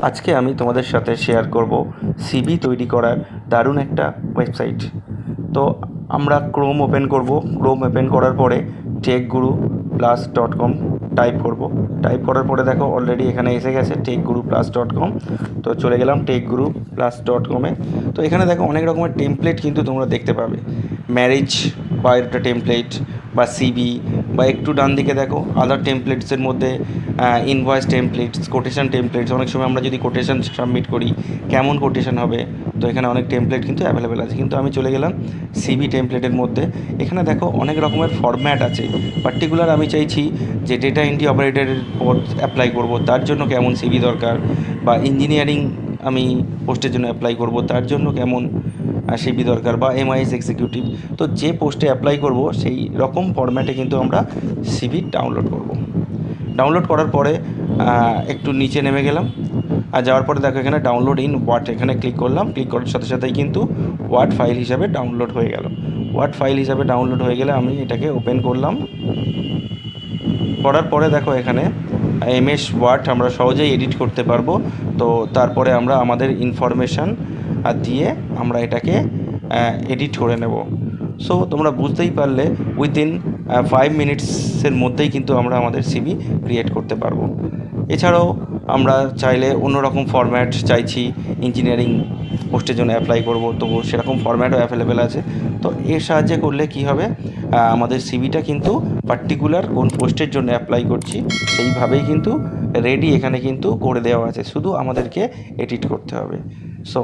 আজকে আমি তোমাদের সাথে শেয়ার করব সিভি তৈরি করার দারুণ একটা ওয়েবসাইট। তো আমরা ক্রোম ওপেন করব। ক্রোম ওপেন করার পরে techguruplus.com টাইপ করার পরে দেখো অলরেডি এখানে এসে গেছে techguruplus.com। তো চলে গেলাম techguruplus.com-এ। তো এখানে দেখো অনেক রকমের টেমপ্লেট কিন্তু তোমরা দেখতে পাবে, ম্যারেজ বায়োডাটা টেমপ্লেট বা সিভি, বা একটু ডান দিকে দেখো আদার টেমপ্লেটসের মধ্যে ইনভয়েস টেমপ্লেটস, কোটেশন টেমপ্লেটস। অনেক সময় আমরা যদি কোটেশন সাবমিট করি কেমন কোটেশন হবে, তো এখানে অনেক টেমপ্লেট কিন্তু অ্যাভেলেবেল আছে। কিন্তু আমি চলে গেলাম সিভি টেমপ্লেটের মধ্যে। এখানে দেখো অনেক রকমের ফরম্যাট আছে। পার্টিকুলার আমি চাইছি যে ডেটা এন্ট্রি অপারেটরের পদ অ্যাপ্লাই করব, তার জন্য কেমন সিভি দরকার, বা ইঞ্জিনিয়ারিং আমি পোস্টের জন্য অ্যাপ্লাই করব, তার জন্য কেমন সিভি দরকার, বা এমআইএস এক্সিকিউটিভ। তো যে পোস্টে অ্যাপ্লাই করব সেই রকম ফরম্যাটে কিন্তু আমরা সিভি ডাউনলোড করব। ডাউনলোড করার পরে একটু নিচে নেমে গেলাম, আর যাওয়ার পরে দেখো এখানে ডাউনলোড ইন ওয়ার্ড, এখানে ক্লিক করলাম। ক্লিক করার সাথে সাথেই কিন্তু ওয়ার্ড ফাইল হিসাবে ডাউনলোড হয়ে গেল। ওয়ার্ড ফাইল হিসাবে ডাউনলোড হয়ে গেলে আমি এটাকে ওপেন করলাম। করার পরে দেখো এখানে এমএস ওয়ার্ড আমরা সহজেই এডিট করতে পারবো। তো তারপরে আমরা আমাদের ইনফরমেশান দিয়ে আমরা এটাকে এডিট করে নেব। সো তোমরা বুঝতেই পারলে উইদিন 5 মিনিটসের মধ্যেই কিন্তু আমরা আমাদের সিভি ক্রিয়েট করতে পারবো। এছাড়াও আমরা চাইলে অন্যরকম ফরম্যাট চাইছি, ইঞ্জিনিয়ারিং পোস্টের জন্য অ্যাপ্লাই করব, তো সেরকম ফরম্যাটও অ্যাভেলেবেল আছে। তো এর সাহায্যে করলে কি হবে, আমাদের সিভিটা কিন্তু পার্টিকুলার কোন পোস্টের জন্য অ্যাপ্লাই করছি সেইভাবেই কিন্তু রেডি এখানে কিন্তু করে দেওয়া আছে, শুধু আমাদেরকে এডিট করতে হবে। সো